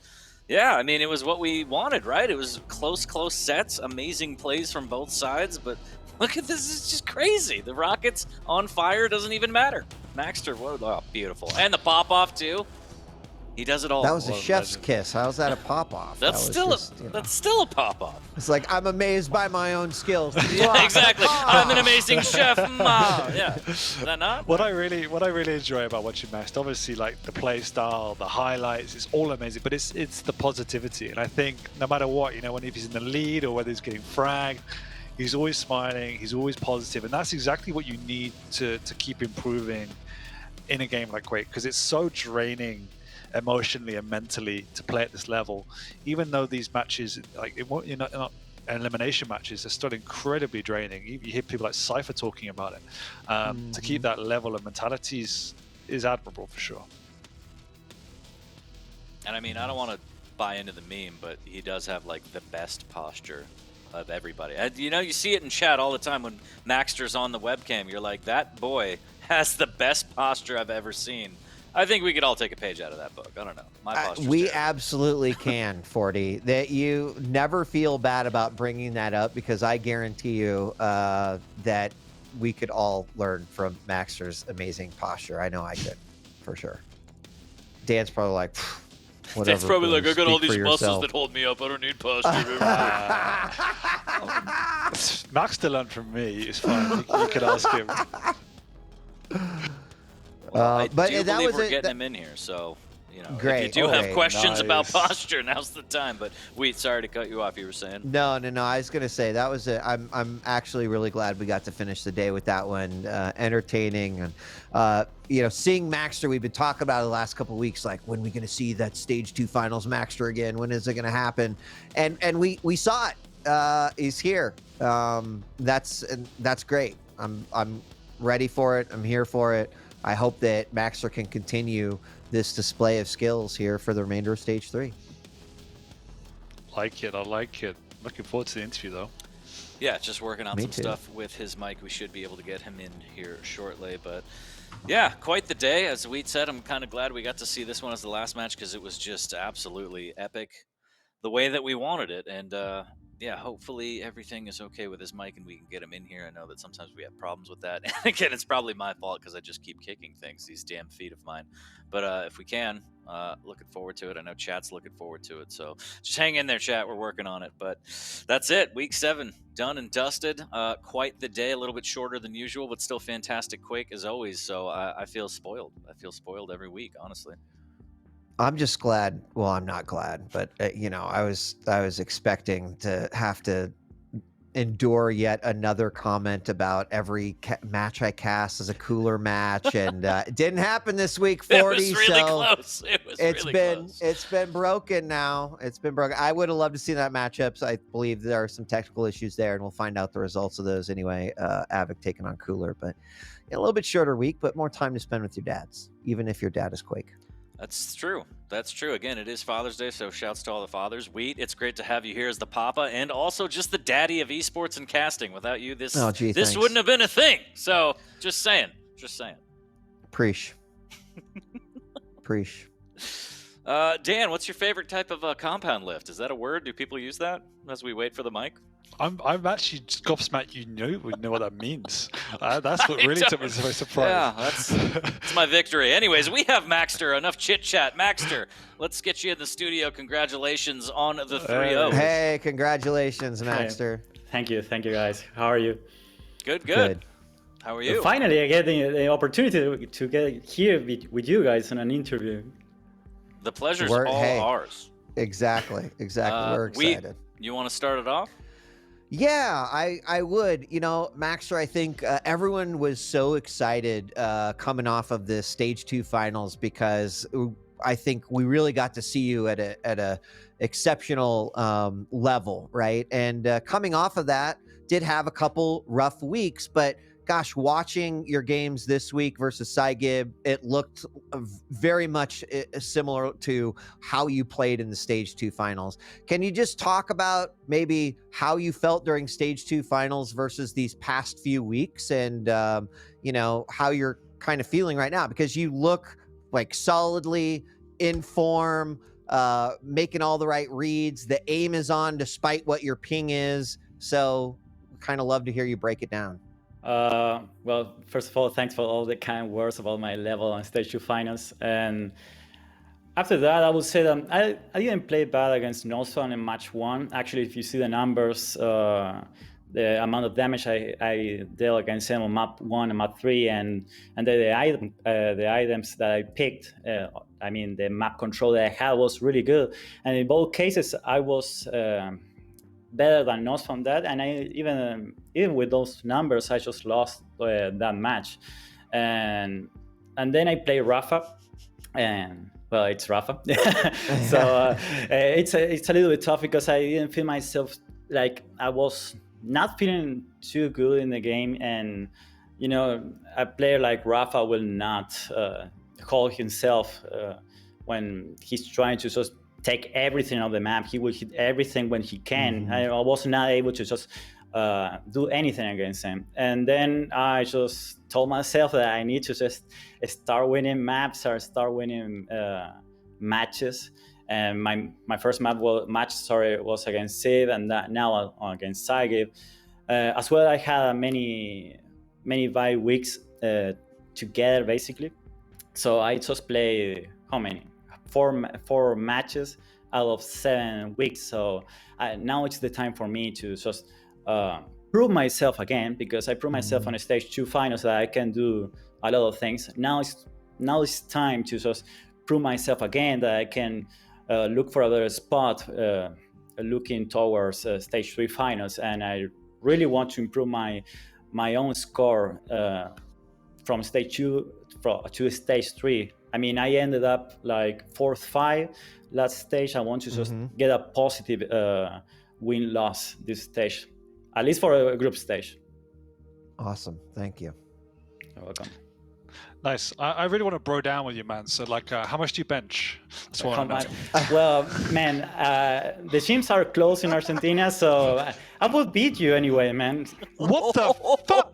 yeah, I mean, it was what we wanted, right? It was close sets, amazing plays from both sides. But look at this. It's just crazy. The Rockets on fire doesn't even matter. maxter, oh, beautiful. And the pop-off, too. He does it all.
That was a chef's kiss. How's that a pop-off?
That's still a pop-off.
It's like, I'm amazed by my own skills.
Yeah, exactly. I'm an amazing chef. Yeah. Is that not?
What I really enjoy about watching maxter, obviously, like the play style, the highlights, it's all amazing. But it's the positivity, and I think no matter what, when if he's in the lead or whether he's getting fragged, he's always smiling. He's always positive, and that's exactly what you need to keep improving in a game like Quake, because it's so draining emotionally and mentally to play at this level. Even though these matches, not elimination matches, are still incredibly draining. You hear people like Cypher talking about it. To keep that level of mentality is admirable for sure. And
I mean, I don't want to buy into the meme, but he does have like the best posture of everybody. You see it in chat all the time when maxter's on the webcam. You're like, that boy has the best posture I've ever seen. I think we could all take a page out of that book. I don't know. My posture's
we
terrible.
Absolutely can, 40. That you never feel bad about bringing that up, because I guarantee you that we could all learn from maxter's amazing posture. I know I could, for sure. Dan's probably like, whatever.
Dan's probably like, I got all these muscles
yourself.
that hold me up. I don't need posture.
maxter learned from me. It's fine. You could ask him.
Well, I
but
do
that
believe
was
we're getting him in here, so you know,
Great.
if you do have
Okay,
questions about
nice.
posture, now's the time. But sorry to cut you off. You were saying.
No. I was gonna say that was I'm actually really glad we got to finish the day with that one. Entertaining and seeing Maxter. We've been talking about it the last couple of weeks. Like, when are we gonna see that stage 2 finals Maxter again? When is it gonna happen? And we saw it. He's here. That's great. I'm ready for it. I'm here for it. I hope that Maxter can continue this display of skills here for the remainder of stage 3.
I like it. Looking forward to the interview though.
Yeah, just working on
Me
some
too.
stuff with his mic. We should be able to get him in here shortly. But yeah, quite the day. As Wheat said, I'm kind of glad we got to see this one as the last match because it was just absolutely epic the way that we wanted it. And yeah, hopefully everything is okay with his mic and we can get him in here. I know that sometimes we have problems with that. And again, it's probably my fault because I just keep kicking things, these damn feet of mine. But if we can, looking forward to it. I know chat's looking forward to it. So just hang in there, chat. We're working on it. But that's it. Week 7 done and dusted. Quite the day, a little bit shorter than usual, but still fantastic Quake as always. So I feel spoiled. I feel spoiled every week, honestly.
I'm just glad. Well, I'm not glad, but I was expecting to have to endure yet another comment about every match I cast as a cooler match, and it didn't happen this week. 40.
It was really
so
close.
it's been broken now. It's been broken. I would have loved to see that matchup. So I believe there are some technical issues there, and we'll find out the results of those anyway. Avic taking on Cooler, but a little bit shorter week, but more time to spend with your dads, even if your dad is Quake.
That's true. That's true. Again, it is Father's Day, so shouts to all the fathers. Wheat, it's great to have you here as the papa and also just the daddy of esports and casting. Without you, this
Thanks.
wouldn't have been a thing. So just saying.
Preach. Preach.
Dan, what's your favorite type of compound lift? Is that a word? Do people use that as we wait for the mic?
I'm actually just gobsmacked. You know what that means. That's what really took me by surprise.
Yeah, that's my victory. Anyways, we have Maxter. Enough chit chat. Maxter, let's get you in the studio. Congratulations on the 3-0.
Hey, congratulations, Maxter.
Thank you, guys. How are you?
Good. How are you?
Finally, I get the opportunity to get here with you guys in an interview.
The pleasure's all ours.
Exactly. We're excited.
You want to start it off?
Yeah, I would. Maxter, I think everyone was so excited coming off of the stage 2 finals because I think we really got to see you at a exceptional level, right? And coming off of that, did have a couple rough weeks, but gosh, watching your games this week versus psygib, it looked very much similar to how you played in the stage 2 finals. Can you just talk about maybe how you felt during stage 2 finals versus these past few weeks and, how you're kind of feeling right now? Because you look like solidly in form, making all the right reads. The aim is on despite what your ping is. So kind of love to hear you break it down.
Well, first of all, thanks for all the kind words about my level on stage 2 finals. And after that, I would say that I didn't play bad against Noswan in match 1. Actually, if you see the numbers, the amount of damage I dealt against him on map 1 and map 3, and the items that I picked, the map control that I had was really good. And in both cases, I was better than Nos from that, and I even with those numbers, I just lost that match, and then I play Rafa, and well, it's Rafa, so it's a little bit tough because I didn't feel myself like I was not feeling too good in the game, and a player like Rafa will not hold himself when he's trying to just take everything on the map. He will hit everything when he can. I was not able to just do anything against him. And then I just told myself that I need to just start winning maps or start winning matches. And my first match was against Sid, and now against psygib. As well, I had many bye weeks together, basically. So I just played, how many? Four matches out of 7 weeks. So now it's the time for me to just prove myself again, because I proved myself on a stage 2 finals that I can do a lot of things. Now it's time to just prove myself again that I can look for a better spot looking towards stage 3 finals, and I really want to improve my own score from stage 2 to stage 3. I mean, I ended up like 4th 5 last stage. I want to just get a positive win-loss this stage, at least for a group stage.
Awesome, thank you.
You're welcome.
Nice. I really want to bro down with you, man. So, like, how much do you bench? That's what I know.
Well, man, the gyms are closed in Argentina, so I will beat you anyway, man.
What the fuck?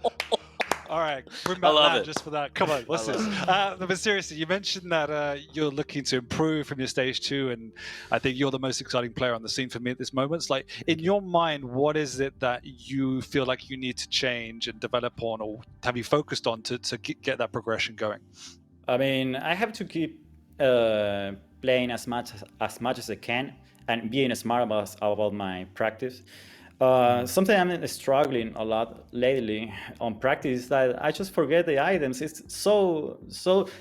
All right, bring back
love
that
it.
just for that. Come on, what's this? No, but seriously, you mentioned that you're looking to improve from your stage 2, and I think you're the most exciting player on the scene for me at this moment. It's like, in your mind, what is it that you feel like you need to change and develop on, or have you focused on to get that progression going?
I mean, I have to keep playing as much as I can and being smart about my practice. Something I'm struggling a lot lately on practice is that I just forget the items. It's so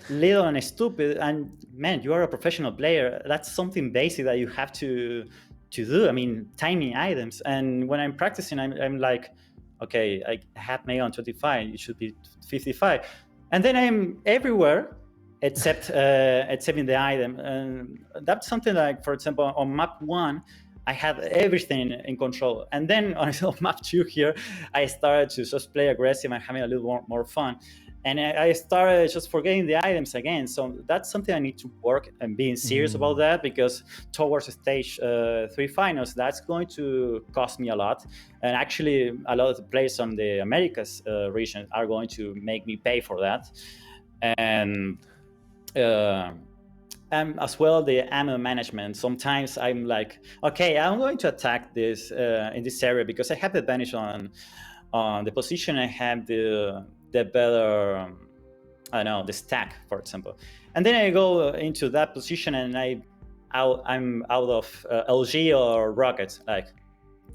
little and stupid. And man, you are a professional player. That's something basic that you have to do. I mean, tiny items. And when I'm practicing, I'm like, okay, I have Mega on 25. It should be 55. And then I'm everywhere except in the item. And that's something like, for example, on map 1. I have everything in control. And then on map 2 here, I started to just play aggressive and having a little more fun. And I started just forgetting the items again. So that's something I need to work and being serious about that, because towards the stage 3 finals, that's going to cost me a lot. And actually, a lot of the players on the Americas region are going to make me pay for that. And as well, the ammo management. Sometimes I'm like, okay, I'm going to attack this in this area because I have the advantage on the position. I have the better, I don't know, the stack, for example. And then I go into that position and I'm out of LG or rockets. Like,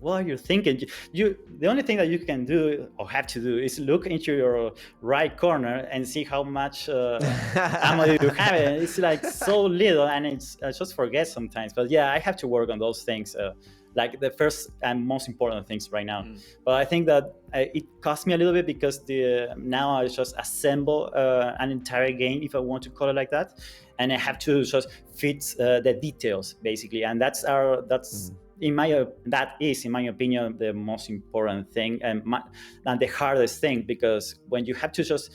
what are you thinking? The only thing that you can do or have to do is look into your right corner and see how much ammo you have. It's like so little, and I just forget sometimes. But yeah, I have to work on those things, like the first and most important things right now. But I think that it cost me a little bit because now I just assemble an entire game, if I want to call it like that, and I have to just fit the details basically, and that is, in my opinion, the most important thing and the hardest thing, because when you have to just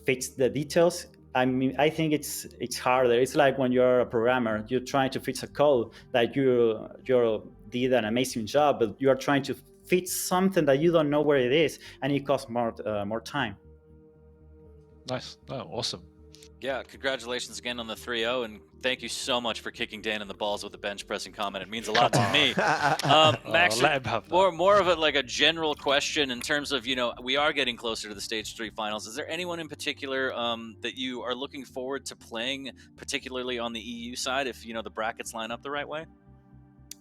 fix the details, I mean, I think it's harder. It's like when you're a programmer, you're trying to fix a code that you did an amazing job, but you are trying to fix something that you don't know where it is, and it costs more time.
Nice. Oh, awesome.
Yeah, congratulations again on the 3-0, and thank you so much for kicking Dan in the balls with the bench pressing comment. It means a lot to me. Max, more of a general question in terms of, we are getting closer to the stage 3 finals. Is there anyone in particular that you are looking forward to playing, particularly on the EU side, if the brackets line up the right way?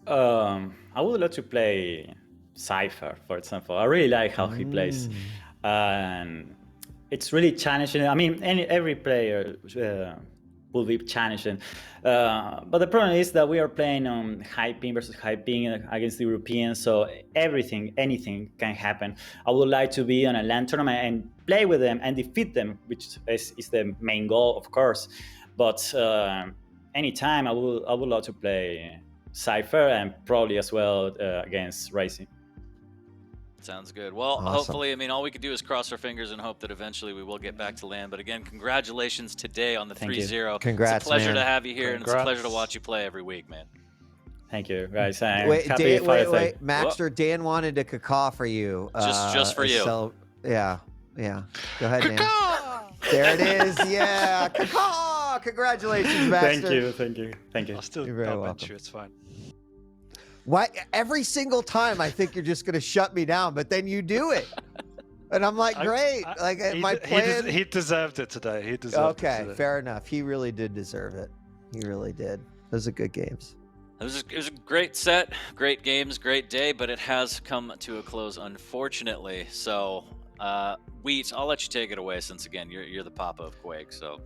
I would love to play Cypher, for example. I really like how he plays, and it's really challenging. I mean, every player will be challenging. But the problem is that we are playing on high ping versus high ping against the Europeans, so anything can happen. I would like to be on a LAN tournament and play with them and defeat them, which is the main goal, of course. But anytime, I would love to play Cypher and probably as well against Racing.
Sounds good. Well,
Awesome.
Hopefully, I mean, all we could do is cross our fingers and hope that eventually we will get back to LAN. But again, congratulations today on the 3-0.
Congrats,
it's a pleasure
man.
to have you here,
Congrats.
and it's a pleasure to watch you play every week, man.
Thank you, guys.
Wait, Maxter, Dan wanted to caw for you.
Just for you.
So, yeah. Go ahead, Dan. There it is. Yeah, caw! Congratulations, Maxter.
Thank you.
I'll still
You're very
bench
welcome.
you. It's fine.
Why? Every single time I think you're just going to shut me down, but then you do it. And I'm like, great. My plan.
He deserved it today. He deserved it
Okay,
today.
fair enough. He really did deserve it. He really did. Those are good games.
It was a great set, great games, great day, but it has come to a close, unfortunately. So, Wheat, I'll let you take it away since, again, you're the papa of Quake, so...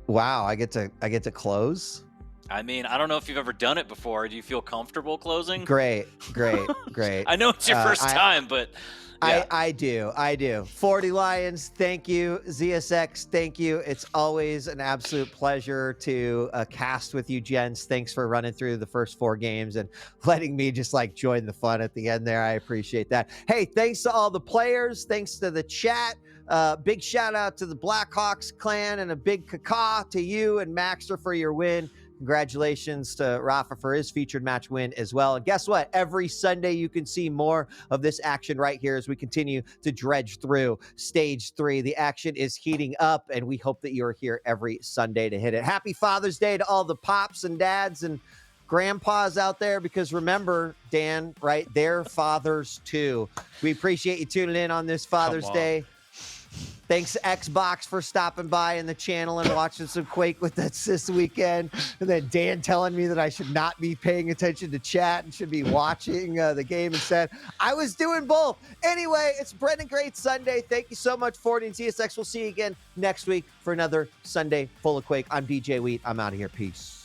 Wow, I get to close.
I mean, I don't know if you've ever done it before. Do you feel comfortable closing?
Great.
I know it's your first time, but yeah.
I do. 40 Lions, thank you. ZSX, thank you. It's always an absolute pleasure to cast with you, gents. Thanks for running through the first 4 games and letting me just like join the fun at the end there. I appreciate that. Hey, thanks to all the players. Thanks to the chat. Big shout out to the Blackhawks clan and a big caca to you and Maxter for your win. Congratulations to Rafa for his featured match win as well. And guess what? Every Sunday you can see more of this action right here as we continue to dredge through Stage 3. The action is heating up, and we hope that you're here every Sunday to hit it. Happy Father's Day to all the pops and dads and grandpas out there, because remember, Dan, right? They're fathers too. We appreciate you tuning in on this Father's Day. Thanks to Xbox for stopping by in the channel and watching some Quake with us this weekend. And then Dan telling me that I should not be paying attention to chat and should be watching the game instead. I was doing both. Anyway, it's Brendan Great Sunday. Thank you so much, 40 and ZSX. We'll see you again next week for another Sunday full of Quake. I'm DJ Wheat. I'm out of here. Peace.